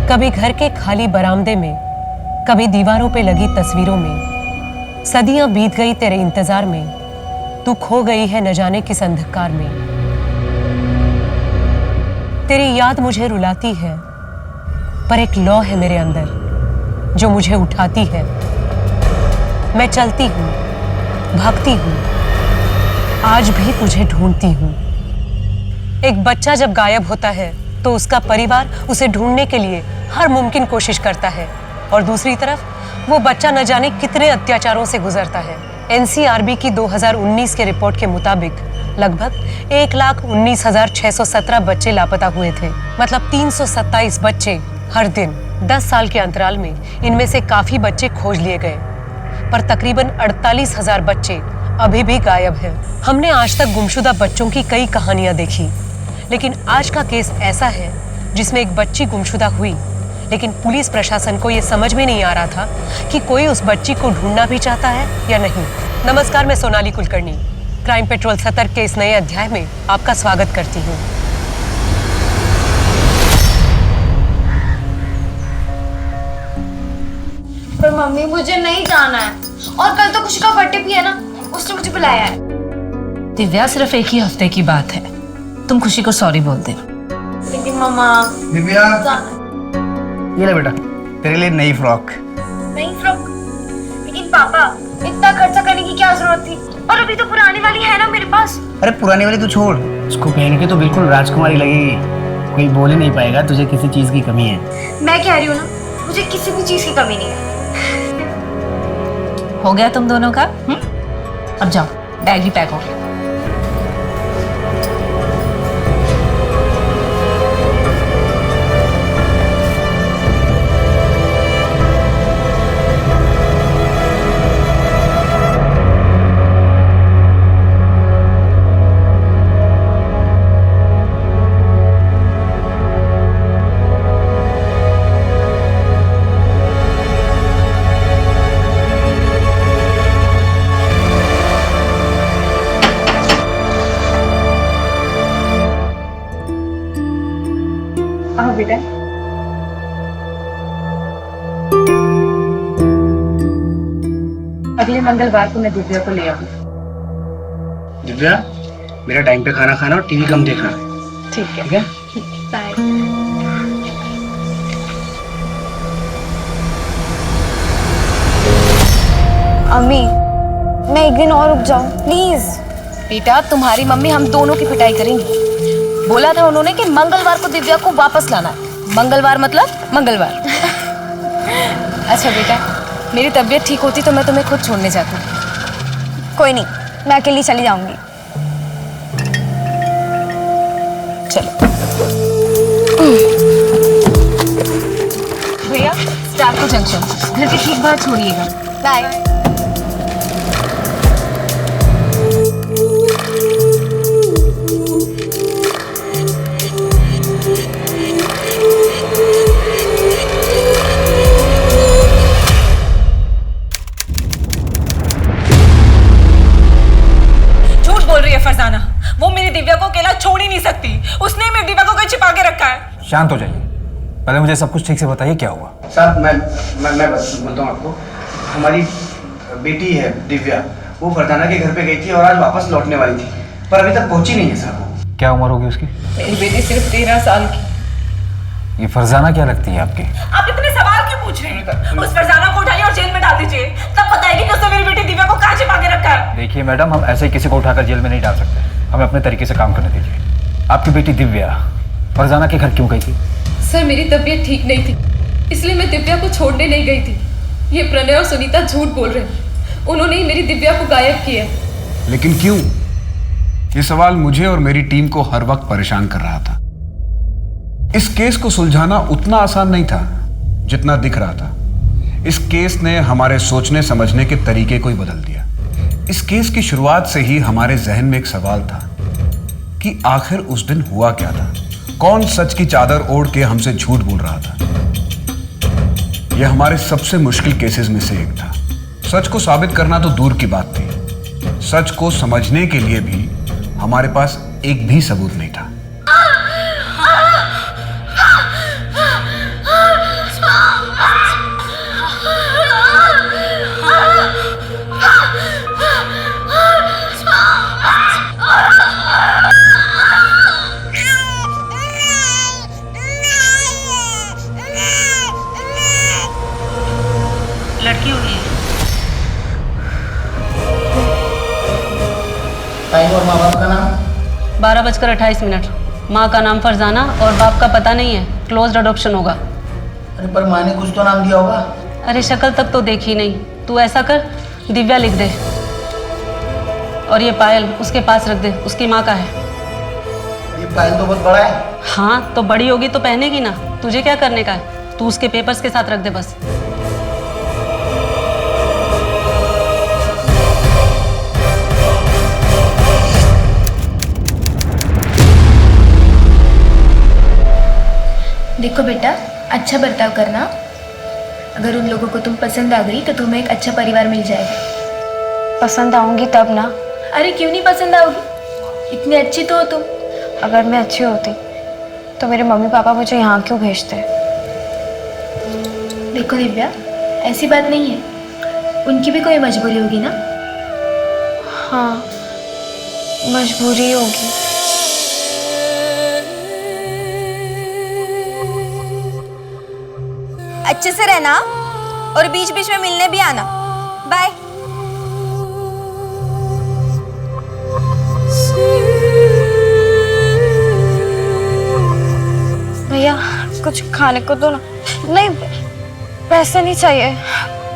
कभी घर के खाली बरामदे में, कभी दीवारों पे लगी तस्वीरों में। सदियां बीत गई तेरे इंतजार में, तू खो गई है न जाने किस अंधकार में। तेरी याद मुझे रुलाती है, पर एक लौ है मेरे अंदर जो मुझे उठाती है। मैं चलती हूँ, भागती हूँ, आज भी तुझे ढूंढती हूँ। एक बच्चा जब गायब होता है तो उसका परिवार उसे ढूंढने के लिए हर मुमकिन कोशिश करता है, और दूसरी तरफ वो बच्चा न जाने कितने अत्याचारों से गुजरता है। एनसीआरबी की 2019 के रिपोर्ट के मुताबिक लगभग 1,19,617 बच्चे लापता हुए थे। मतलब 327 बच्चे हर दिन। 10 साल के अंतराल में इनमें से काफी बच्चे खोज लिए गए, पर तकरीबन 48,000 बच्चे अभी भी गायब हैं। हमने आज तक गुमशुदा बच्चों की कई कहानियां देखी, लेकिन आज का केस ऐसा है जिसमें एक बच्ची गुमशुदा हुई, लेकिन पुलिस प्रशासन को यह समझ में नहीं आ रहा था कि कोई उस बच्ची को ढूंढना भी चाहता है या नहीं। नमस्कार, मैं सोनाली कुलकर्णी क्राइम पेट्रोल सतर्क के इस नए अध्याय में आपका स्वागत करती हूँ। पर मम्मी मुझे नहीं जाना है, और कल तो खुशी का बर्थडे भी है ना, उसने मुझे बुलाया है। दिव्या, सिर्फ एक ही हफ्ते की बात है, तुम खुशी को सॉरी बोल दे। लेकिन मम्मा दिव्या, ये ले बेटा तेरे लिए नई फ्रॉक। नई फ्रॉक? लेकिन पापा इतना खर्चा करने की क्या जरूरत थी, और अभी तो पुरानी वाली है ना मेरे पास। अरे पुरानी वाली तू छोड़, उसको पहन के तो बिल्कुल राजकुमारी लगेगी, कोई बोल ही नहीं पाएगा तुझे किसी चीज की कमी है। मैं कह रही हूँ ना, मुझे किसी भी चीज की कमी नहीं है। हो गया तुम दोनों का? अब जाओ, बैग ही पैक हो गया। आओ बेटा। अगले मंगलवार को मैं दिव्या को ले आऊंगी। दिव्या, मेरा टाइम पे खाना खाना और टीवी कम देखना। ठीक है। ठीक है? बाय। अम्मी, मैं एक दिन और रुक जाऊं प्लीज। बेटा, तुम्हारी मम्मी हम दोनों की पिटाई करेंगी। बोला था उन्होंने कि मंगलवार को दिव्या को वापस लाना है। मंगलवार मतलब मंगलवार। अच्छा बेटा, मेरी तबीयत ठीक होती तो मैं तुम्हें खुद छोड़ने जाती। कोई नहीं, मैं अकेली चली जाऊंगी। चलो भैया, स्टार्को जंक्शन, घर के ठीक बाहर छोड़िएगा। बाय। फरजाना, वो मेरी दिव्या को अकेला छोड़ ही नहीं सकती। उसने मेरी दिव्या को कहीं छिपा के रखा है। शांत हो जाइए, पहले मुझे सब कुछ ठीक से बताइए क्या हुआ। साहब मैं बोलता हूँ आपको, हमारी बेटी है दिव्या, वो फरजाना के घर पे गई थी और आज वापस लौटने वाली थी, पर अभी तक पहुंची नहीं है साहब। क्या उम्र होगी उसकी? मेरी बेटी सिर्फ 13 साल की। ये फरजाना क्या लगती है आपकी? आप इतने सवाल क्यों पूछ रहे हैं? उस फरजाना को उठाइए और जेल में डाल दीजिए, तब बताएगी कि उसने मेरी बेटी दिव्या को कहाँ छिपा के रखा है। देखिए मैडम, हम ऐसे ही किसी को उठाकर जेल में नहीं डाल सकते, हमें अपने तरीके से काम करने दीजिए। आपकी बेटी दिव्या फरजाना के घर क्यों गई थी? सर, मेरी तबीयत ठीक नहीं थी, इसलिए मैं दिव्या को छोड़ने नहीं गई थी। ये प्रणय और सुनीता झूठ बोल रहे हैं, उन्होंने ही मेरी दिव्या को गायब किया। लेकिन क्यों? ये सवाल मुझे और मेरी टीम को हर वक्त परेशान कर रहा था। इस केस को सुलझाना उतना आसान नहीं था जितना दिख रहा था। इस केस ने हमारे सोचने समझने के तरीके को ही बदल दिया। इस केस की शुरुआत से ही हमारे जहन में एक सवाल था कि आखिर उस दिन हुआ क्या था, कौन सच की चादर ओढ़ के हमसे झूठ बोल रहा था। यह हमारे सबसे मुश्किल केसेस में से एक था। सच को साबित करना तो दूर की बात थी, सच को समझने के लिए भी हमारे पास एक भी सबूत नहीं था। और माँ बाप का नाम? 12:28। माँ का नाम फरजाना और बाप का पता नहीं है, क्लोज्ड अडॉप्शन होगा। अरे पर माँ ने कुछ तो नाम दिया होगा। अरे शक्ल तक तो देखी नहीं। तू ऐसा कर, दिव्या लिख दे और ये पायल उसके पास रख दे, उसकी माँ का है। ये पायल तो बहुत बड़ा है। हाँ तो बड़ी होगी तो पहनेगी ना, तुझे क्या करने का है? तू उसके पेपर्स के साथ रख दे बस। देखो बेटा, अच्छा बर्ताव करना। अगर उन लोगों को तुम पसंद आ गई तो तुम्हें एक अच्छा परिवार मिल जाएगा। पसंद आऊंगी तब ना। अरे क्यों नहीं पसंद आओगी? इतनी अच्छी तो हो तुम। अगर मैं अच्छी होती तो मेरे मम्मी पापा मुझे यहाँ क्यों भेजते? देखो दिव्या, ऐसी बात नहीं है, उनकी भी कोई मजबूरी होगी ना। हाँ, मजबूरी होगी। अच्छे से रहना और बीच बीच में मिलने भी आना। बाय। भैया कुछ खाने को दो ना। नहीं, पैसे नहीं चाहिए,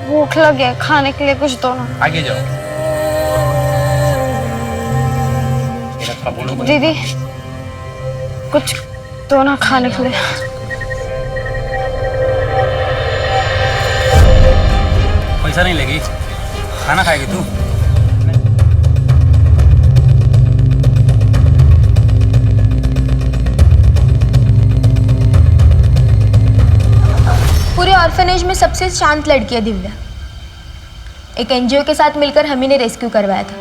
भूख लगी है, खाने के लिए कुछ दो ना। आगे जाओ। दीदी कुछ दो ना खाने के लिए। पैसा नहीं लेगी, खाना खाएगी तू? पूरे ऑर्फनेज में सबसे शांत लड़की है दिव्या। एक एनजीओ के साथ मिलकर हम ही ने रेस्क्यू करवाया था।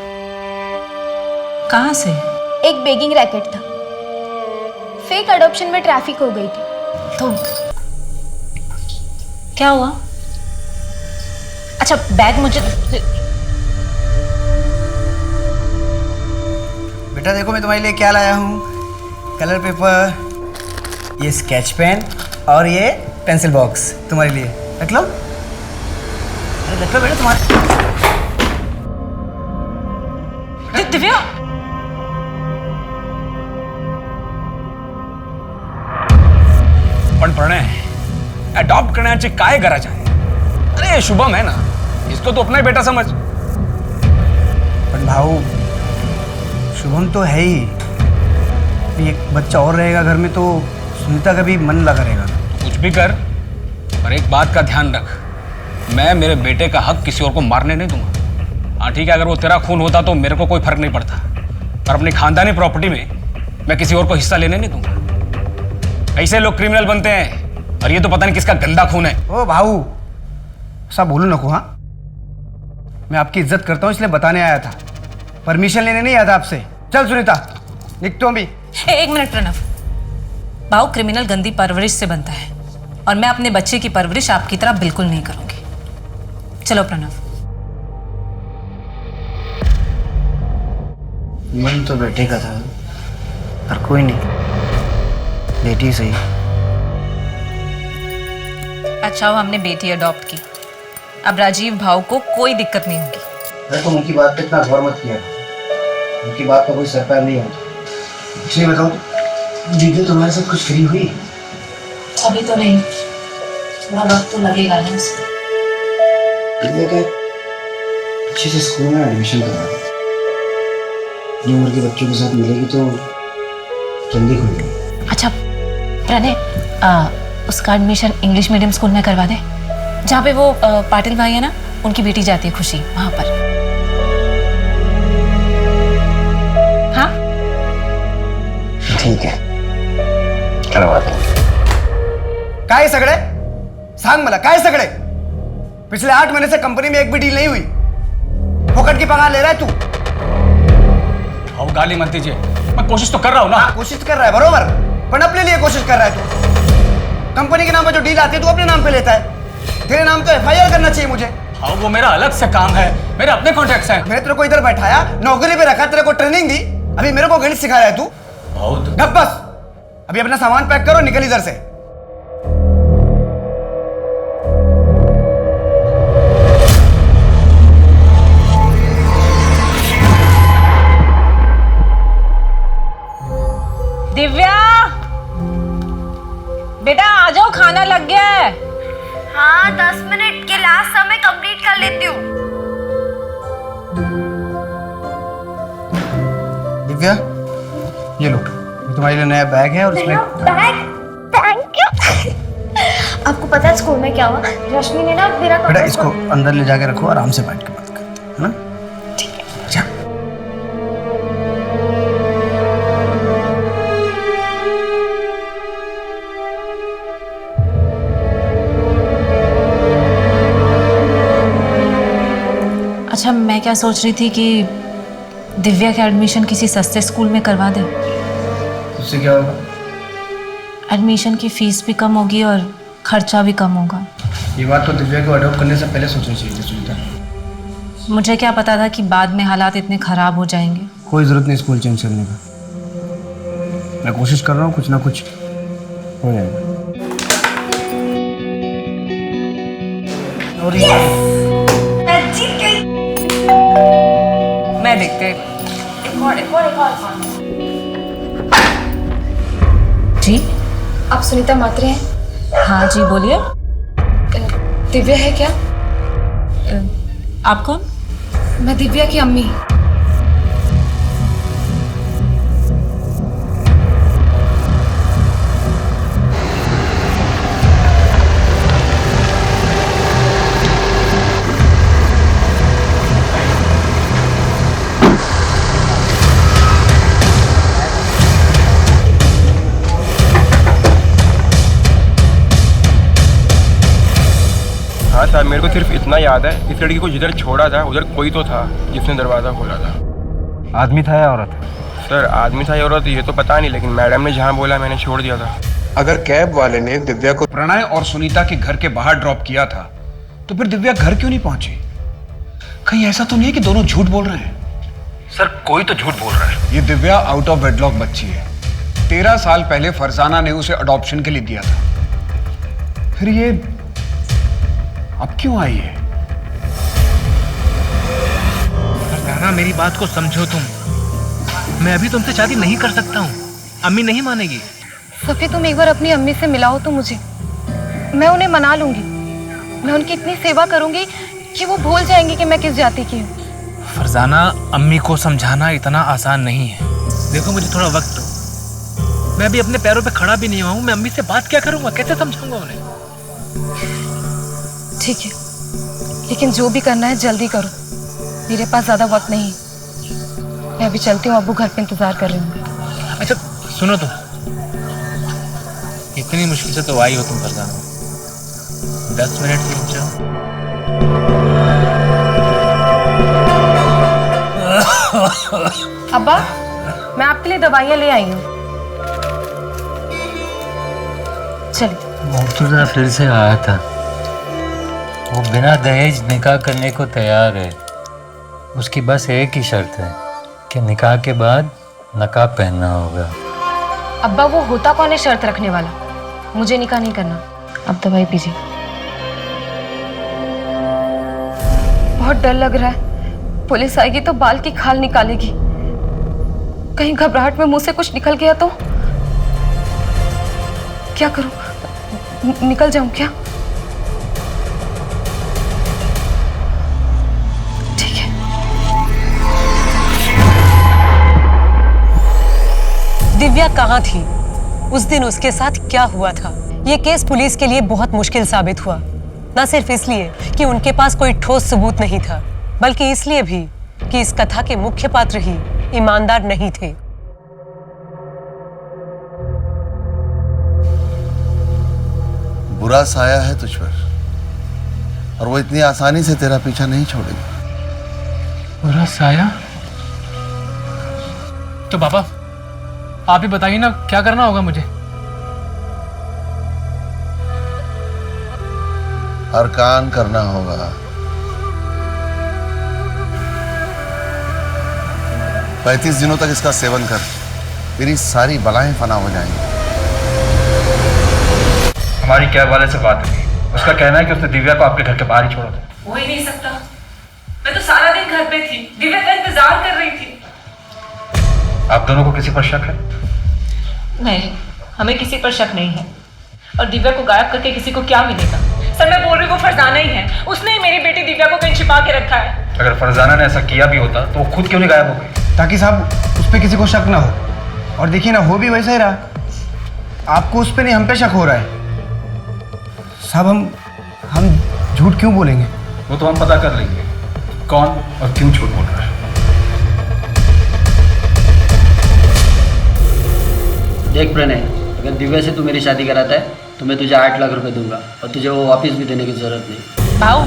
कहाँ से? एक बेगिंग रैकेट था। फेक अडॉप्शन में ट्रैफिक हो गई थी। तो क्या हुआ? अच्छा बैग मुझे। बेटा देखो मैं तुम्हारे लिए क्या लाया हूँ। कलर पेपर, ये स्केच पेन और ये पेंसिल बॉक्स तुम्हारे लिए। रख लो। अरे रख लो बेटा तुम्हारे। दिव्या पण प्रणय अडॉप्ट करण्याची काय गरज आहे? अरे शुभम है ना, इसको तो अपना ही बेटा समझ। पर भाऊ शुभम तो है ही, एक बच्चा और रहेगा घर में तो सुनीता का भी मन लगा रहेगा। कुछ भी कर, पर एक बात का ध्यान रख, मैं मेरे बेटे का हक किसी और को मारने नहीं दूंगा। हाँ ठीक है, अगर वो तेरा खून होता तो मेरे को कोई फर्क नहीं पड़ता, पर अपनी खानदानी प्रॉपर्टी में मैं किसी और को हिस्सा लेने नहीं दूंगा। ऐसे लोग क्रिमिनल बनते हैं और ये तो पता नहीं किसका गंदा खून है। ओ भाऊ ऐसा बोलो नको। हाँ मैं आपकी इज्जत करता हूँ इसलिए बताने आया था, परमिशन लेने नहीं आया था आपसे। चल सुनीता लिख तो अभी। एक मिनट प्रणव, भाव क्रिमिनल गंदी परवरिश से बनता है और मैं अपने बच्चे की परवरिश आपकी तरह बिल्कुल नहीं करूंगी। चलो प्रणव। मन तो बेटे का था, पर कोई नहीं, बेटी सही। अच्छा हो हमने बेटी अडॉप्ट की, अब राजीव भाव को कोई दिक्कत नहीं होगी। मैं तो उनकी बात पे इतना गौर मत किया, उनकी बात का कोई सरकार नहीं होता। इसलिए बताओ दीदी तुम्हारे साथ कुछ फ्री हुई? अभी तो नहीं, थोड़ा वक्त तो लगेगा ना उसको। दीदी का अच्छे से स्कूल में एडमिशन करवा दो, अपनी उम्र के बच्चों के साथ मिलेगी तो जल्दी खुलेगी। अच्छा प्रणय, उसका एडमिशन इंग्लिश मीडियम स्कूल में करवा दे, जहाँ पे वो पाटिल भाई है ना, उनकी बेटी जाती है खुशी, वहां पर। हाँ ठीक है करवा देंगे। काय सगळे सांग मला, काय सगळे? पिछले 8 महीने से कंपनी में एक भी डील नहीं हुई, फोकट की पगार ले रहा है तू। अब गाली मत दीजिए, मैं कोशिश तो कर रहा हूँ ना। कोशिश कर रहा है बरोबर, पर अपने लिए कोशिश कर रहा है तू। कंपनी के नाम पर जो डील आती है तू अपने नाम पे लेता है। तेरे नाम तो FIR करना चाहिए मुझे। हाँ वो मेरा अलग से काम है, मेरे अपने कॉन्ट्रैक्ट्स हैं। मैंने तेरे को इधर बैठाया, नौकरी पे रखा, तेरे को ट्रेनिंग दी, अभी मेरे को गणित सिखा रहा है तू। बहुत गप बस, अभी अपना सामान पैक करो, निकल इधर से। दिव्या, बेटा आ जाओ, खाना लग गया है। हाँ 10 मिनट के लास्ट समय कंप्लीट कर लेती हूँ। दिव्या, ये लो, ये तुम्हारे लिए नया बैग है और इसमें बैग, थैंक यू। आपको पता है स्कूल में क्या हुआ? रश्मि ने ना मेरा बेटा इसको अंदर ले जाके रखो, आराम से बैठ के बात करते हैं, है ना? ठीक है। अच्छा। अच्छा, मैं क्या सोच रही थी कि दिव्या का एडमिशन किसी सस्ते स्कूल में करवा दें। उससे क्या होगा? एडमिशन की फीस भी कम होगी और खर्चा भी कम होगा। ये बात तो दिव्या को अडॉप्ट करने से पहले सोचनी चाहिए थी सुनीता। मुझे क्या पता था कि बाद में हालात इतने खराब हो जाएंगे। कोई जरूरत नहीं स्कूल चेंज करने का। मैं कोशिश कर रहा हूँ, कुछ ना कुछ हो जाएगा। और मैं देखते जी। आप सुनीता मात्रे हैं? हाँ जी, बोलिए। दिव्या है क्या? आप कौन? मैं दिव्या की अम्मी। हाँ साहब, मेरे को सिर्फ इतना याद है, इस लड़की को जिधर छोड़ा था उधर कोई तो था जिसने दरवाज़ा खोला था। आदमी था या औरत? सर आदमी था या औरत ये तो पता नहीं, लेकिन मैडम ने जहाँ बोला मैंने छोड़ दिया था। अगर कैब वाले ने दिव्या को प्रणय और सुनीता के घर के बाहर ड्रॉप किया था तो फिर दिव्या घर क्यों नहीं पहुंची? कहीं ऐसा तो नहीं है कि दोनों झूठ बोल रहे हैं? सर कोई तो झूठ बोल रहा है। ये दिव्या आउट ऑफ वेडलॉक बच्ची है। 13 साल पहले फरजाना ने उसे अडॉप्शन के लिए दिया था। फिर ये अब क्यों आई है? फरजाना, मेरी बात को समझो तुम। मैं अभी तुमसे शादी नहीं कर सकता हूँ, अम्मी नहीं मानेगी। सफी, तुम एक बार अपनी अम्मी से मिलाओ तो मुझे, मैं उन्हें मना लूंगी। मैं उनकी इतनी सेवा करूंगी कि वो भूल जाएंगी कि मैं किस जाति की हूँ। फरजाना, अम्मी को समझाना इतना आसान नहीं है। देखो मुझे थोड़ा वक्त दो, मैं अभी अपने पैरों पे खड़ा भी नहीं हुआ हूँ। मैं अम्मी से बात क्या करूंगा, कैसे समझाऊंगा उन्हें? ठीक है, लेकिन जो भी करना है जल्दी करो, मेरे पास ज्यादा वक्त नहीं। मैं अभी चलती हूँ, अब्बू घर पे इंतजार कर रही हूँ। अच्छा सुनो तुम, इतनी मुश्किल से तो आई हो तुम फरजाना, 10 मिनट रुक जाओ। अब्बा, मैं आपके लिए दवाइयाँ ले आई हूँ। चलिए। मुर्तजा फिर से आया था। वो बिना दहेज निकाह करने को तैयार है। उसकी बस एक ही शर्त है कि निकाह के बाद नकाब पहनना होगा। अब्बा, वो होता कौन है शर्त रखने वाला? मुझे निकाह नहीं करना। अब दवाई पीजिए। बहुत डर लग रहा है, पुलिस आएगी तो बाल की खाल निकालेगी। कहीं घबराहट में मुंह से कुछ निकल गया तो क्या करूं? निकल जाऊं क्या? ठीक है। दिव्या कहाँ थी? उस दिन उसके साथ क्या हुआ था? ये केस पुलिस के लिए बहुत मुश्किल साबित हुआ, न सिर्फ इसलिए कि उनके पास कोई ठोस सबूत नहीं था, बल्कि इसलिए भी कि इस कथा के मुख्य पात्र ही ईमानदार नहीं थे। बुरा साया है तुझ पर और वो इतनी आसानी से तेरा पीछा नहीं छोड़ेगी। बुरा साया? तो पापा आप ही बताइए ना, क्या करना होगा मुझे? अरकान करना होगा। 35 दिनों तक इसका सेवन कर, तेरी सारी बलाएं फना हो जाएंगी। हमारी कैब वाले से बात हुई, उसका कहना है कि उसने दिव्या को आपके घर के बाहर ही छोड़ा था। हो ही नहीं सकता, मैं तो सारा दिन घर पे थी, दिव्या का इंतजार कर रही थी। आप दोनों को किसी पर शक है? नहीं, हमें किसी पर शक नहीं है। और दिव्या को गायब करके किसी को क्या मिलेगा? सर मैं बोल रही हूँ वो फरजाना ही है। उसने ही मेरी बेटी दिव्या को कहीं छिपा के रखा है। अगर फरजाना ने ऐसा किया भी होता तो वो खुद क्यों नहीं गायब हो गई? ताकि साहब उस पर किसी को शक ना हो। और देखिए ना, हो भी वैसा ही रहा। आपको उस पर नहीं, हम पे शक हो रहा है। साहब हम झूठ क्यों बोलेंगे? वो तो हम पता कर लेंगे कौन और क्यों झूठ बोल रहा है। देख प्रणय, अगर दिव्या से तू मेरी शादी कराता है तो मैं तुझे 8 लाख रुपए दूंगा और तुझे वो वापस भी देने की जरूरत नहीं। भाऊ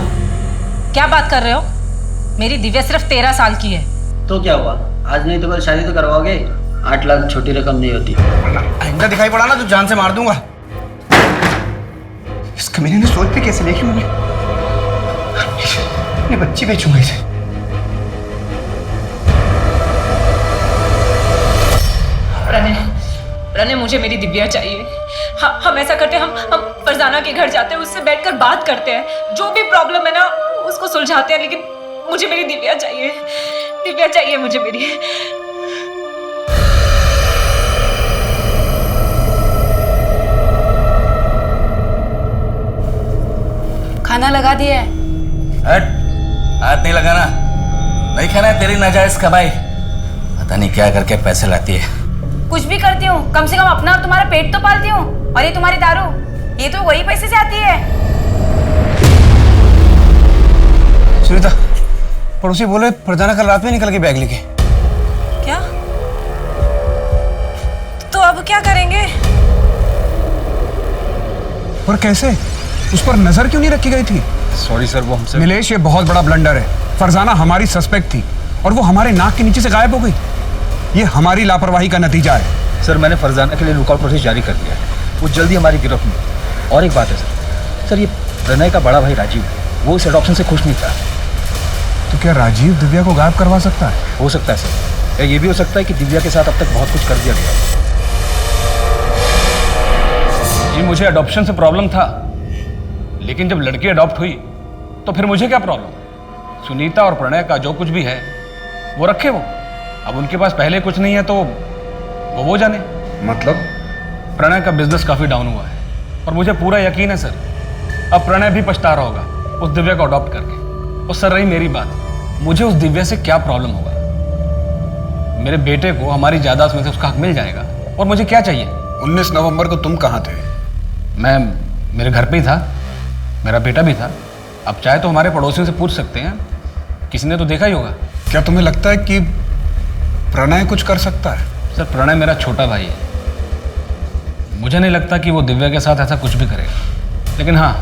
क्या बात कर रहे हो? मेरी दिव्या सिर्फ 13 साल की है। तो क्या हुआ, आज नहीं तो कल शादी तो करवाओगे। 8 लाख छोटी रकम नहीं होती। आइंदा दिखाई पड़ा ना तो जान से मार दूंगा। इस कमीने ने सोच भी कैसे ली कि मैं अपनी बच्ची बेचूंगा इसे। प्रणय मुझे मेरी दिव्या चाहिए। हम ऐसा करते हैं, हम फरजाना के घर जाते हैं, उससे बैठकर बात करते हैं, जो भी प्रॉब्लम है ना उसको सुलझाते हैं, लेकिन मुझे मेरी दिव्या चाहिए। दिव्या चाहिए मुझे मेरी। खाना लगा दिया है। हट, हाथ नहीं लगाना। नहीं खाना है तेरी नाजायज कमाई। पता नहीं क्या करके पैसे लाती है। कुछ भी करती हूँ, कम से कम अपना और तुम्हारा पेट तो पालती हूँ। और ये तुम्हारी दारू, ये तो वही पैसे से आती है। सुनीता, पड़ोसी बोले फरजाना कल रात में निकल के बैग लेके। क्या? तो अब क्या करेंगे? पर कैसे? उस पर नजर क्यों नहीं रखी गई थी? सॉरी सर, वो हमसे। नीलेश, ये बहुत बड़ा ब्लंडर है। फरजाना हमारी सस्पेक्ट थी और वो हमारे नाक के नीचे से गायब हो गई। ये हमारी लापरवाही का नतीजा है। सर मैंने फरजाना के लिए लुकआउट नोटिस जारी कर दिया है। वो जल्दी हमारी गिरफ्त में। और एक बात है सर, ये प्रणय का बड़ा भाई राजीव, वो इस एडॉप्शन से खुश नहीं था। तो क्या राजीव दिव्या को गायब करवा सकता है? हो सकता है सर, या ये भी हो सकता है कि दिव्या के साथ अब तक बहुत कुछ कर दिया गया। जी मुझे अडॉप्शन से प्रॉब्लम था, लेकिन जब लड़की अडॉप्ट हुई तो फिर मुझे क्या प्रॉब्लम? सुनीता और प्रणय का जो कुछ भी है वो रखे वो। अब उनके पास पहले कुछ नहीं है तो वो जाने। मतलब? प्रणय का बिजनेस काफी डाउन हुआ है और मुझे पूरा यकीन है सर, अब प्रणय भी पछता रहा होगा उस दिव्या को अडॉप्ट करके। और सर रही मेरी बात, मुझे उस दिव्या से क्या प्रॉब्लम होगा? मेरे बेटे को हमारी जायदाद में से उसका हक मिल जाएगा और मुझे क्या चाहिए? 19 नवंबर को तुम कहाँ थे? मैं मेरे घर पे ही था, मेरा बेटा भी था। अब चाहे तो हमारे पड़ोसियों से पूछ सकते हैं, किसी ने तो देखा ही होगा। क्या तुम्हें लगता है कि प्रणय कुछ कर सकता है? सर प्रणय मेरा छोटा भाई है, मुझे नहीं लगता कि वो दिव्या के साथ ऐसा कुछ भी करेगा। लेकिन हाँ,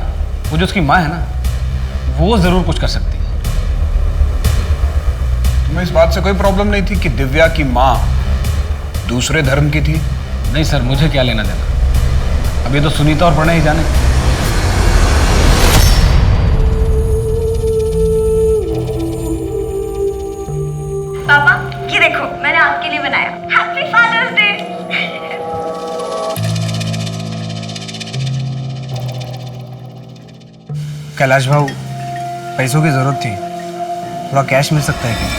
वो जो उसकी माँ है ना, वो जरूर कुछ कर सकती है। तुम्हें इस बात से कोई प्रॉब्लम नहीं थी कि दिव्या की माँ दूसरे धर्म की थी? नहीं सर, मुझे क्या लेना देना, अब ये तो सुनीता और प्रणय ही जाने। पापा ये देखो मैंने आपके लिए बनाया। Happy father's day. कैलाश भाऊ, पैसों की जरूरत थी, थोड़ा कैश मिल सकता है क्या?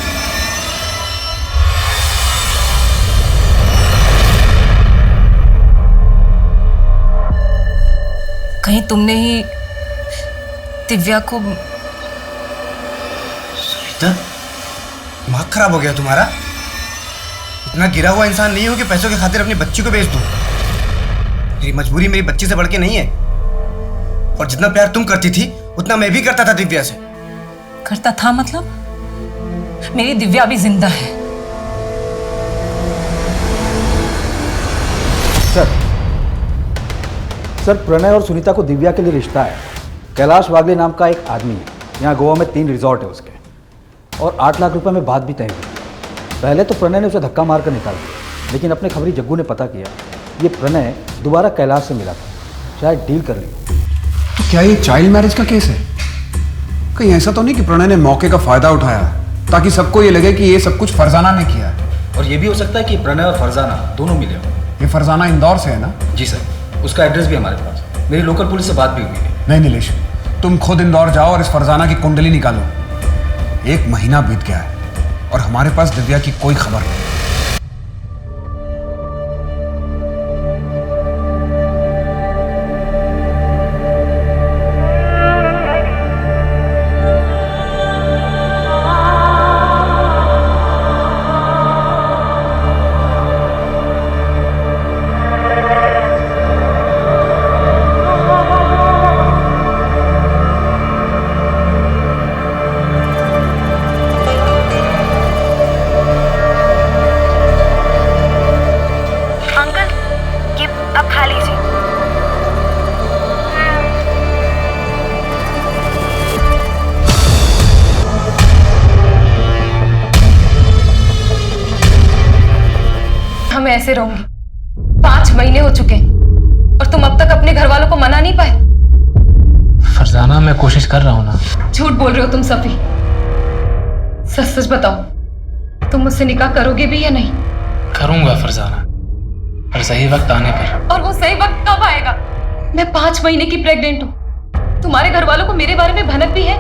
कहीं तुमने ही दिव्या को? सुनीता, दिमाग खराब हो गया तुम्हारा? इतना गिरा हुआ इंसान नहीं हो कि पैसों के खातिर अपनी बच्ची को बेच दूं। मेरी मजबूरी मेरी बच्ची से बढ़ के नहीं है। और जितना प्यार तुम करती थी उतना मैं भी करता था दिव्या से। करता था मतलब? मेरी दिव्या भी जिंदा है। सर प्रणय और सुनीता को दिव्या के लिए रिश्ता है। कैलाश वागले नाम का एक आदमी है, यहाँ गोवा में 3 रिजॉर्ट है उसके, और 8 लाख रुपए में बात भी तय हुई। पहले तो प्रणय ने उसे धक्का मार कर निकाल दिया, लेकिन अपने खबरी जग्गू ने पता किया ये प्रणय दोबारा कैलाश से मिला था, शायद डील कर ली। तो क्या ये चाइल्ड मैरिज का केस है? कहीं ऐसा तो नहीं कि प्रणय ने मौके का फायदा उठाया ताकि सबको ये लगे कि ये सब कुछ फरजाना ने किया है? और ये भी हो सकता है कि प्रणय और फरजाना दोनों मिले हों। ये फरजाना इंदौर से है ना? जी सर, उसका एड्रेस भी हमारे पास, मेरी लोकल पुलिस से बात भी हुई है। नहीं नीलेश, तुम खुद इंदौर जाओ और इस फरजाना की कुंडली निकालो। 1 महीना बीत गया है और हमारे पास दिव्या की कोई खबर नहीं। मैं ऐसे रहूंगी? 5 महीने हो चुके हैं और तुम अब तक अपने घर वालों को मना नहीं पाए। फरजाना, मैं कोशिश कर रहा हूँ ना। झूठ बोल रहे हो तुम सभी। सच सच बताओ, तुम मुझसे निकाह करोगे भी या नहीं? करूंगा फरजाना, पर सही वक्त आने पर। और वो सही वक्त कब आएगा? मैं 5 महीने की प्रेग्नेंट हूँ। तुम्हारे घर वालों को मेरे बारे में भनक भी है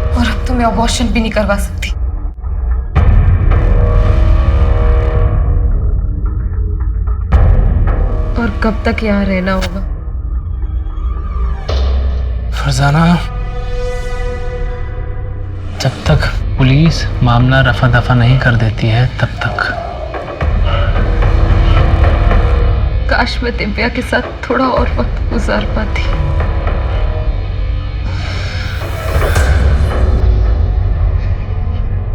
और अब तो मैं अबॉर्शन भी नहीं करवा सकती। और कब तक यहाँ रहना होगा? फरजाना, जब तक पुलिस मामला रफा दफा नहीं कर देती है तब तक। काश मैं दिव्या के साथ थोड़ा और वक्त गुजार पाती।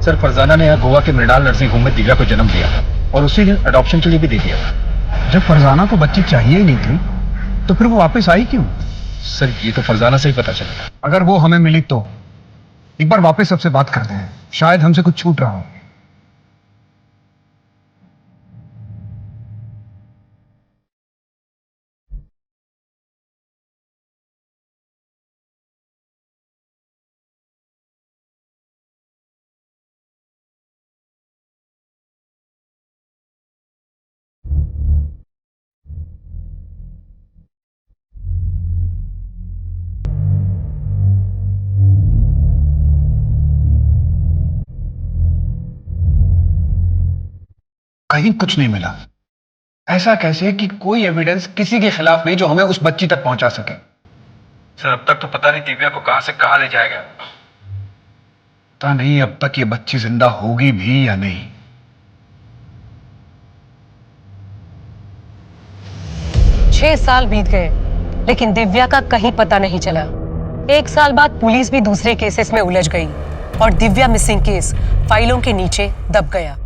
सर, फरजाना ने यहाँ गोवा के मृणाल नर्सिंग होम में दिव्या को जन्म दिया और उसी दिन अडॉप्शन के लिए भी दे दिया। जब फरजाना को बच्ची चाहिए ही नहीं थी तो फिर वो वापस आई क्यों? सर, ये तो फरजाना से ही पता चला। अगर वो हमें मिली तो एक बार वापस सबसे बात करते हैं, शायद हमसे कुछ छूट रहा हो। कहीं कुछ नहीं मिला। ऐसा कैसे कि कोई एविडेंस किसी के खिलाफ नहीं जो हमें उस बच्ची तक पहुंचा सके? सर, अब तक तो पता नहीं दिव्या को कहां से कहां ले जाएगा। पता नहीं अब तक ये बच्ची जिंदा होगी भी या नहीं। 6 साल बीत गए लेकिन दिव्या का कहीं पता नहीं चला। 1 साल बाद पुलिस भी दूसरे केसेस में उलझ गई और दिव्या मिसिंग केस फाइलों के नीचे दब गया।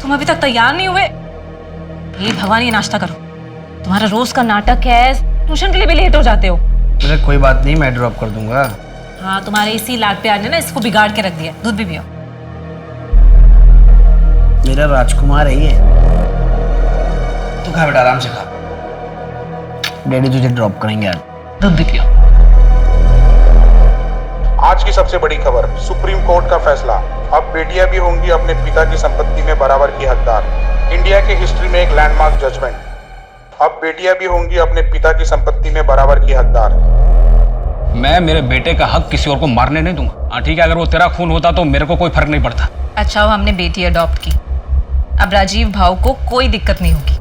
तुम अभी तक तैयार नहीं हुए? ये भगवान, ये नाश्ता करो। तुम्हारा रोज का नाटक है, ट्यूशन के लिए भी लेट हो जाते हो। अरे कोई बात नहीं, मैं ड्रॉप कर दूंगा। हाँ, तुम्हारे इसी लाड प्यार ने ना इसको बिगाड़ के रख दिया। दूध भी पियो। मेरा राजकुमार है ये। तू खा बेटा, आराम से खा। डैडी तुझे ड्रॉप करेंगे आज। दूध भी पियो। आज की सबसे बड़ी खबर, सुप्रीम कोर्ट का फैसला। अब बेटियां भी होंगी अपने पिता की संपत्ति में बराबर की हकदार। इंडिया की हिस्ट्री में एक लैंडमार्क जजमेंट। अब बेटियां भी होंगी अपने पिता की संपत्ति में बराबर की हकदार। मैं मेरे बेटे का हक किसी और को मारने नहीं दूंगा। हाँ ठीक है, अगर वो तेरा खून होता तो मेरे को कोई फर्क नहीं पड़ता। अच्छा हो हमने बेटी अडॉप्ट की। अब राजीव भाव को कोई दिक्कत नहीं होगी।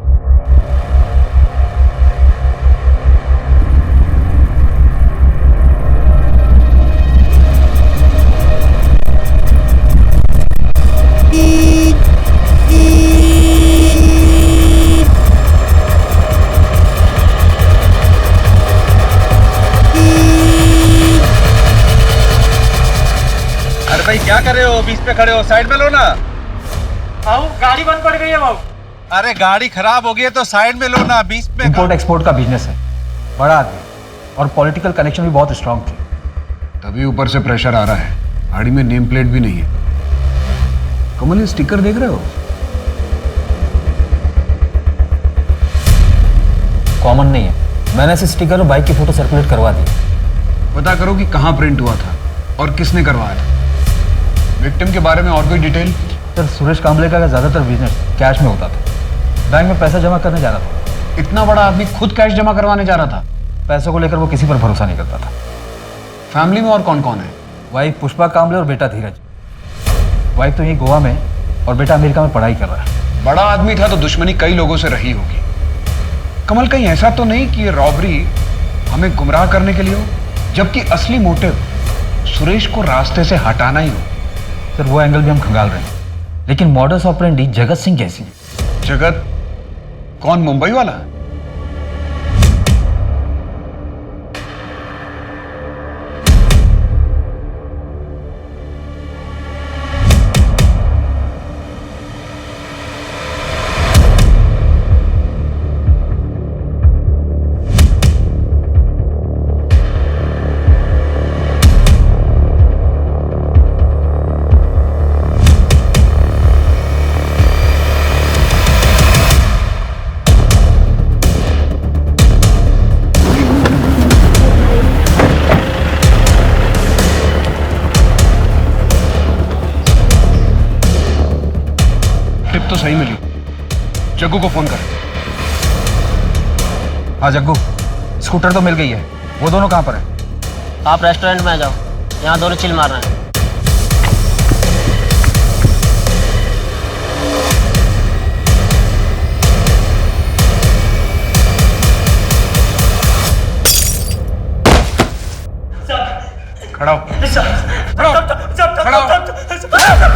भाई क्या कर रहे हो? बीच पे खड़े हो, साइड में लो ना। आओ, गाड़ी बंद पड़ गई है बाबू। अरे गाड़ी खराब हो गई है तो साइड में लो ना, बीच में। इंपोर्ट एक्सपोर्ट का बिजनेस है, बड़ा आदमी और पॉलिटिकल कनेक्शन भी बहुत स्ट्रांग थे। तभी ऊपर से प्रेशर आ रहा है। गाड़ी में नेम प्लेट भी नहीं है। कमल, ये स्टिकर देख रहे हो? कॉमन नहीं है। मैंने इस स्टिकर और बाइक की फोटो सर्कुलेट करवा दी। पता करो कि कहाँ प्रिंट हुआ था और किसने करवाया था। विक्टिम के बारे में और कोई डिटेल? सर, सुरेश कांबले का ज़्यादातर बिजनेस कैश में होता था। बैंक में पैसा जमा करने जा रहा था। इतना बड़ा आदमी खुद कैश जमा करवाने जा रहा था? पैसों को लेकर वो किसी पर भरोसा नहीं करता था। फैमिली में और कौन कौन है? वाइफ पुष्पा कांबले और बेटा धीरज। वाइफ तो यहीं गोवा में और बेटा अमेरिका में पढ़ाई कर रहा है। बड़ा आदमी था तो दुश्मनी कई लोगों से रही होगी। कमल, कहीं ऐसा तो नहीं कि ये रॉबरी हमें गुमराह करने के लिए हो, जबकि असली मोटिव सुरेश को रास्ते से हटाना ही हो? सर, वो एंगल भी हम खंगाल रहे हैं, लेकिन मॉडस ऑपरेंडी जगत सिंह कैसी है? जगत कौन? मुंबई वाला? टिप तो सही मिली। जग्गू को फोन कर। हाँ जग्गू, स्कूटर तो मिल गई है। वो दोनों कहाँ पर है? आप रेस्टोरेंट में आ जाओ, यहाँ दोनों चिल मार रहे हैं। खड़ा हो। खड़ा हो।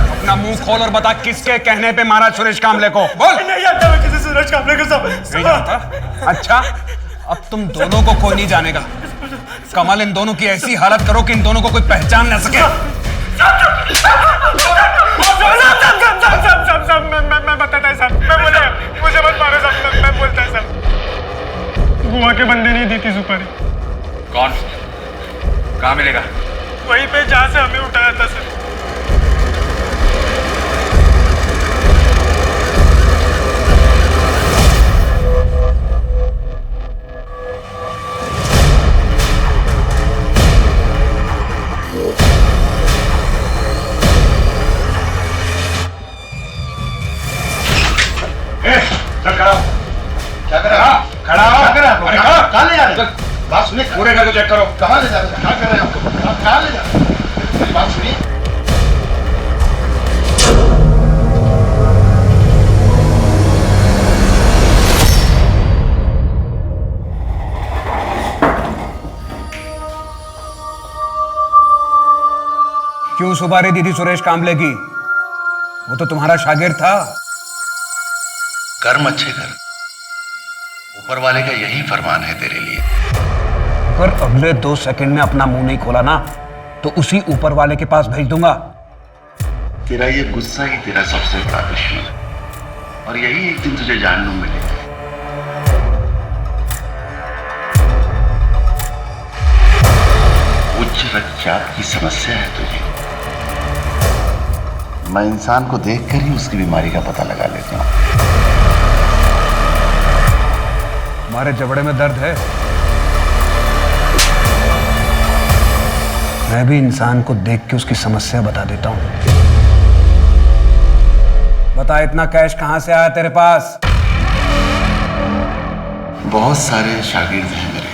अपना मुंह खोल और बता किसके कहने पे मारा सुरेश कामले को। बोल। नहीं जानता मैं किसी सुरेश कामले को। नहीं जानता? अच्छा, अब तुम दोनों को कोई नहीं जानेगा। कमल, इन दोनों की ऐसी हालत करो कि इन दोनों को कोई पहचान न सके। मैं बताता है साहब, मैं बोला मुझे मत मारो साहब, मैं बोलता है साहब। गोवा के बंदे नहीं दी थी सुपारी। कौन? कहाँ मिलेगा? वहीं पे जहाँ से हमें उठाया था सर। क्या कर रहा? खड़ा हो। कहाँ ले जा रहे? बात सुनिए, पूरे घर को चेक करो। कहाँ ले जा रहे? क्या कर रहे हैं? कहाँ ले जा रहे? मेरी बात सुनिए। क्यों सुपारी दी थी सुरेश कामले की? वो तो तुम्हारा शागिर्द था। कर्म अच्छे कर, ऊपर वाले का यही फरमान है तेरे लिए। अगर अगले 2 सेकंड में अपना मुंह नहीं खोला ना तो उसी ऊपर वाले के पास भेज दूंगा। तेरा ये गुस्सा ही तेरा सबसे बड़ा दुश्मन है और यही एक दिन तुझे जानने मिलेगा। उच्च रक्तचाप की समस्या है तुझे। मैं इंसान को देखकर ही उसकी बीमारी का पता लगा लेता हूं। तुम्हारे जबड़े में दर्द है? मैं भी इंसान को देख के उसकी समस्या बता देता हूं। बता, इतना कैश कहां से आया तेरे पास? बहुत सारे शागिर्द हैं मेरे,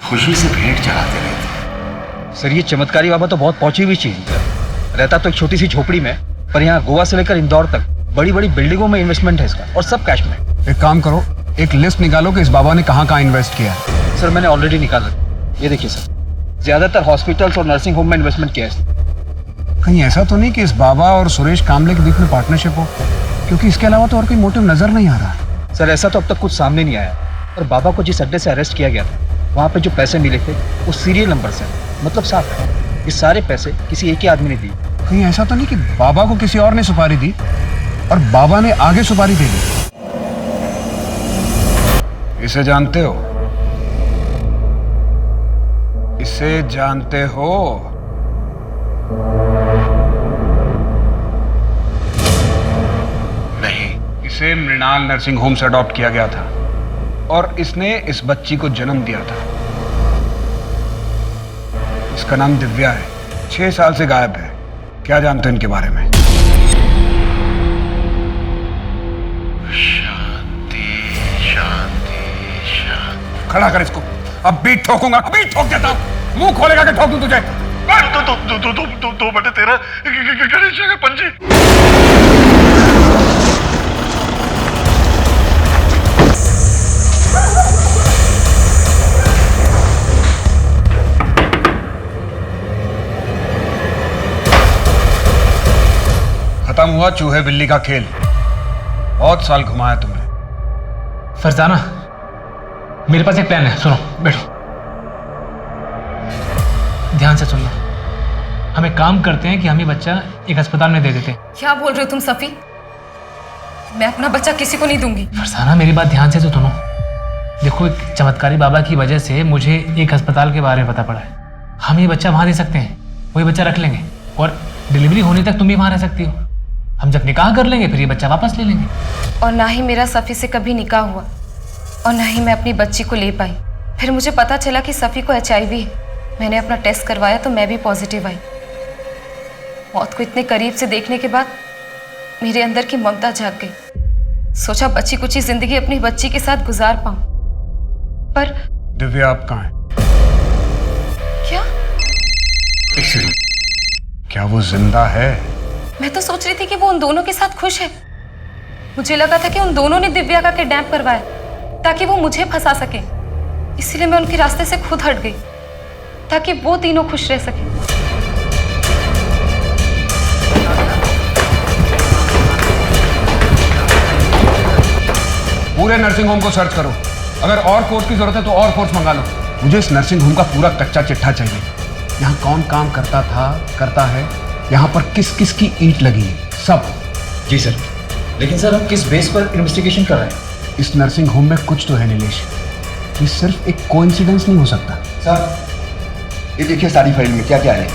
खुशी से भेंट चढ़ाते रहते। सर ये चमत्कारी बाबा तो बहुत पहुंची हुई चीज है। रहता तो एक छोटी सी झोपड़ी में, पर यहाँ गोवा से लेकर इंदौर तक बड़ी बड़ी बिल्डिंगों में इन्वेस्टमेंट है इसका, और सब कैश में। एक काम करो, एक लिस्ट निकालो कि इस बाबा ने कहां कहां इन्वेस्ट किया है। सर मैंने ऑलरेडी निकाला। ये देखिए सर, ज्यादातर हॉस्पिटल्स और नर्सिंग होम में इन्वेस्टमेंट किया है। कहीं ऐसा तो नहीं कि इस बाबा और सुरेश कामले के बीच में पार्टनरशिप हो? क्योंकि इसके अलावा तो और कोई मोटिव नजर नहीं आ रहा। सर ऐसा तो अब तक कुछ सामने नहीं आया, और बाबा को जिस अड्डे से अरेस्ट किया गया था वहाँ पे जो पैसे मिले थे वो सीरियल नंबर से, मतलब साफ है ये सारे पैसे किसी एक ही आदमी ने दिए। कहीं ऐसा तो नहीं कि बाबा को किसी और ने सुपारी दी और बाबा ने आगे सुपारी दे दी? इसे जानते हो? इसे जानते हो? नहीं। इसे मृणाल नर्सिंग होम से अडॉप्ट किया गया था और इसने इस बच्ची को जन्म दिया था। इसका नाम दिव्या है, 6 साल से गायब है। क्या जानते हो इनके बारे में? शांति शांति शांति। खड़ा कर इसको। अब भी ठोकूंगा, अभी ठोक देता हूं। मुंह खोलेगा कि ठोक दूं तुझे? 2/13 गणेश का पंजी। खत्म हुआ चूहे बिल्ली का खेल। बहुत साल घुमाया तुमने। फरजाना, मेरे पास एक प्लान है, सुनो, बैठो, ध्यान से सुनना। हम एक काम करते हैं कि हम ये बच्चा एक अस्पताल में दे देते हैं। क्या बोल रहे हो तुम सफी? मैं अपना बच्चा किसी को नहीं दूंगी। फरजाना मेरी बात ध्यान से तो सुनो। देखो, एक चमत्कारी बाबा की वजह से मुझे एक अस्पताल के बारे में पता पड़ा है। हम ये बच्चा वहां दे सकते हैं, वही बच्चा रख लेंगे और डिलीवरी होने तक तुम भी वहां रह सकती हो। हम जब निकाह कर लेंगे फिर ये बच्चा वापस ले लेंगे। और ना ही मेरा सफ़ी से कभी निकाह हुआ और ना ही मैं अपनी बच्ची को ले पाई। फिर मुझे पता चला कि सफ़ी को HIV है। मैंने अपना टेस्ट करवाया तो मैं भी पॉजिटिव आई। मौत को इतने करीब से देखने के बाद मेरे अंदर की ममता जाग गई। सोचा बची कुची जिंदगी अपनी बच्ची के साथ गुजार पाऊं, पर दिव्या आप कहाँ है? क्या? क्या वो जिंदा है? मैं तो सोच रही थी कि वो उन दोनों के साथ खुश है। मुझे लगा था कि उन दोनों ने दिव्या का किडनैप करवाया ताकि वो मुझे फंसा सके, इसीलिए मैं उनके रास्ते से खुद हट गई ताकि वो तीनों खुश रह सके। पूरे नर्सिंग होम को सर्च करो। अगर और फोर्स की जरूरत है तो और फोर्स मंगा लो। मुझे इस नर्सिंग होम का पूरा कच्चा चिट्ठा चाहिए। यहाँ कौन काम करता था, करता है, यहाँ पर किस किस की ईंट लगी है, सब। जी सर, लेकिन सर हम किस बेस पर इन्वेस्टिगेशन कर रहे हैं? इस नर्सिंग होम में कुछ तो है नीलेश। ये सिर्फ एक कोइंसिडेंस नहीं हो सकता। सर ये देखिए सारी फाइल में क्या क्या है।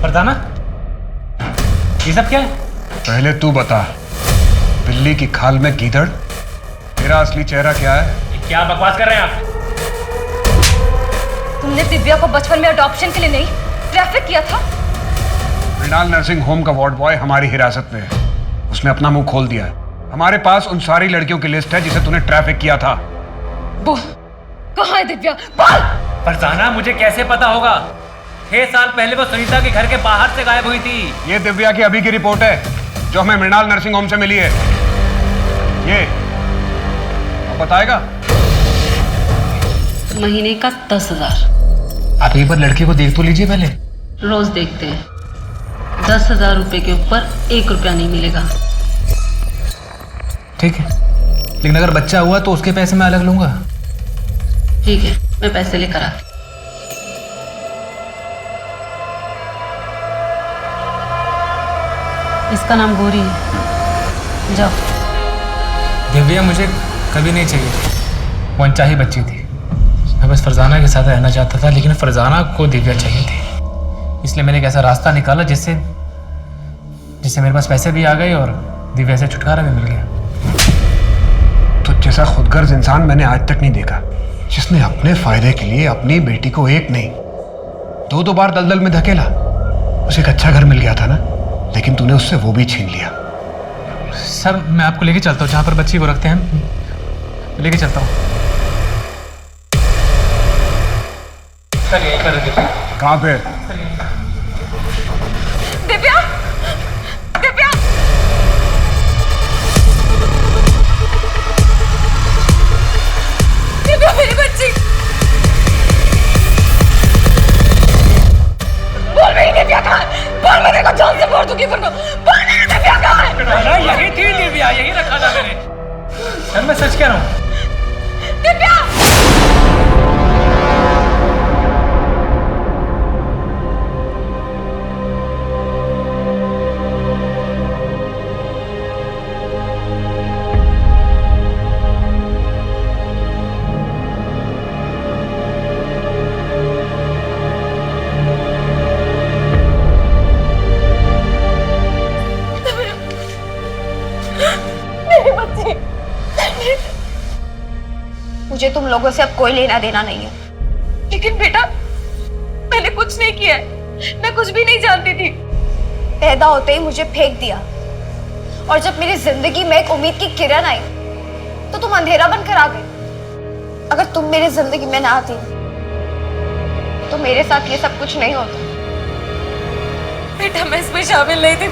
फरजाना, ये सब क्या है? पहले तू बता, बिल्ली की खाल में गीदड़, तेरा असली चेहरा क्या है? क्या बकवास कर रहे हैं आप? तुमने दिव्या को बचपन में अडॉप्शन के लिए नहीं, ट्रैफिक किया था। मृणाल नर्सिंग होम का वार्ड बॉय हमारी हिरासत में है। उसने अपना मुंह खोल दिया है। हमारे पास उन सारी लड़कियों की लिस्ट है जिसे तूने ट्रैफिक किया था। बोल, कहाँ है दिव्या? बोल! फरजाना, मुझे कैसे पता होगा? 6 साल पहले वो सुनीता के घर के बाहर से गायब हुई थी। ये दिव्या की अभी की रिपोर्ट है जो हमें मृणाल नर्सिंग होम से मिली है। ये अब बताएगा? महीने का 10,000। आप एक बार लड़की को देख तो लीजिए पहले। रोज देखते हैं। 10,000 रुपए के ऊपर 1 रुपया नहीं मिलेगा। ठीक है, लेकिन अगर बच्चा हुआ तो उसके पैसे मैं अलग लूंगा। ठीक है, मैं पैसे लेकर आती। इसका नाम गौरी है। जाओ। दिव्या मुझे कभी नहीं चाहिए। वो अनचाही बच्ची थी। मैं बस फरजाना के साथ रहना चाहता था, लेकिन फरजाना को दिव्या चाहिए थी। इसलिए मैंने एक ऐसा रास्ता निकाला जिससे मेरे पास पैसे भी आ गए और दिव्या से छुटकारा भी मिल गया। तो जैसा खुदगर्ज इंसान मैंने आज तक नहीं देखा, जिसने अपने फायदे के लिए अपनी बेटी को एक नहीं 2-2 बार दलदल में धकेला। उसे एक अच्छा घर मिल गया था ना, लेकिन तूने उससे वो भी छीन लिया। सर, मैं आपको लेके चलता हूँ जहाँ पर बच्ची को रखते हैं, लेके चलता हूँ। सर यहीं पर है। कहाँ पे? दिव्या! दिव्या! दिव्या, मेरी बच्ची! बोल मेरी दिव्या कहाँ है? बोल, मैं देखो जान से मार दूंगी वरना। बोल मेरी दिव्या कहाँ है? यही थी दिव्या, यही रखा था मैंने। सर मैं सच कह रहा हूँ। दिव्या! मुझे तुम लोगों से अब कोई लेना देना नहीं है। लेकिन बेटा, मैंने कुछ नहीं किया है। मैं कुछ भी नहीं जानती थी। पैदा होते ही मुझे फेंक दिया, और जब मेरी जिंदगी में एक उम्मीद की किरण आई तो तुम अंधेरा बनकर आ गए। अगर तुम मेरी जिंदगी में ना आती तो मेरे साथ ये सब कुछ नहीं होता। बेटा, मैं इसमें शामिल नहीं थी।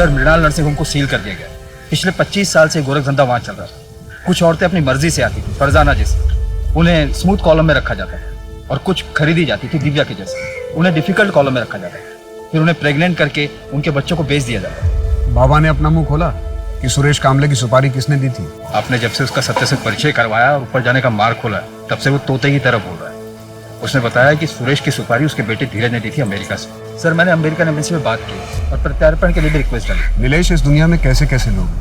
सर, मृणाल नर्सिंग होम को सील कर दिया गया। पिछले 25 साल से गोरख धंधा वहाँ चल रहा था। कुछ औरतें अपनी मर्जी से आती थी, फरजाना जैसे, उन्हें स्मूथ कॉलम में रखा जाता था, और कुछ खरीदी जाती थी दिव्या के जैसे, उन्हें डिफिकल्ट कॉलम में रखा जाता था, फिर उन्हें प्रेग्नेंट करके उनके बच्चों को बेच दिया जाता। बाबा ने अपना मुंह खोला कि सुरेश कामले की सुपारी किसने दी थी। आपने जब से उसका सत्य से परिचय करवाया और ऊपर जाने का मार्ग खोला, तब से वो तोते की तरह बोल रहा है। उसने बताया कि सुरेश की सुपारी उसके बेटे धीरज ने दी थी अमेरिका से। सर, मैंने अमेरिकन एम्बेसी में बात की और प्रत्यार्पण के लिए भी रिक्वेस्ट डाली। नीलेश, इस दुनिया में कैसे कैसे लोग हैं।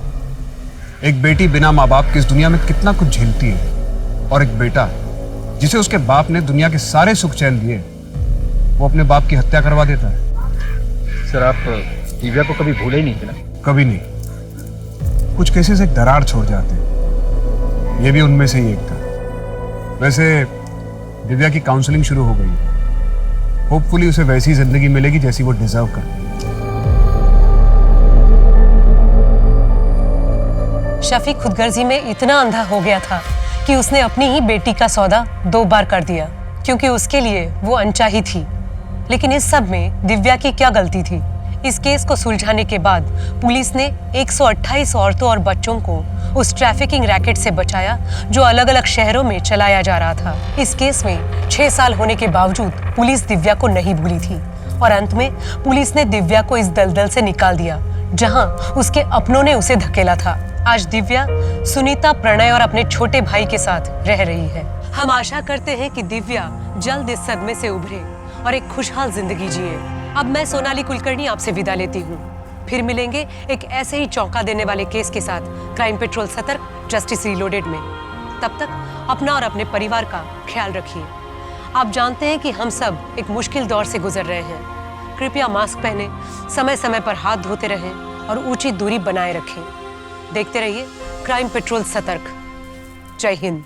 एक बेटी बिना माँ बाप के इस दुनिया में कितना कुछ झेलती है, और एक बेटा जिसे उसके बाप ने दुनिया के सारे सुख चैन दिए, वो अपने बाप की हत्या करवा देता है। सर, आप दिव्या को कभी भूले ही नहीं थे ना? कभी नहीं। कुछ केसेस एक दरार छोड़ जाते हैं, ये भी उनमें से ही एक था। वैसे दिव्या की काउंसलिंग शुरू हो गई है। होपफुली उसे वैसी जिंदगी मिलेगी जैसी वो डिजर्व करती है। शफीक खुदगर्जी में इतना अंधा हो गया था कि उसने अपनी ही बेटी का सौदा 2 बार कर दिया, क्योंकि उसके लिए वो अनचाही थी। लेकिन इस सब में दिव्या की क्या गलती थी? इस केस को सुलझाने के बाद पुलिस ने 128 औरतों और बच्चों को उस ट्रैफिकिंग रैकेट से बचाया जो अलग अलग शहरों में चलाया जा रहा था। इस केस में 6 साल होने के बावजूद पुलिस दिव्या को नहीं भूली थी, और अंत में पुलिस ने दिव्या को इस दलदल से निकाल दिया जहां उसके अपनों ने उसे धकेला था। आज दिव्या सुनीता, प्रणय और अपने छोटे भाई के साथ रह रही है। हम आशा करते हैं कि दिव्या जल्द इस सदमे से उभरे और एक खुशहाल जिंदगी जिए। अब मैं सोनाली कुलकर्णी आपसे विदा लेती हूँ। फिर मिलेंगे एक ऐसे ही चौंका देने वाले केस के साथ क्राइम पेट्रोल सतर्क, जस्टिस रीलोडेड में। तब तक अपना और अपने परिवार का ख्याल रखिए। आप जानते हैं कि हम सब एक मुश्किल दौर से गुजर रहे हैं। कृपया मास्क पहने, समय समय पर हाथ धोते रहें और उचित दूरी बनाए रखें। देखते रहिए क्राइम पेट्रोल सतर्क। जय हिंद।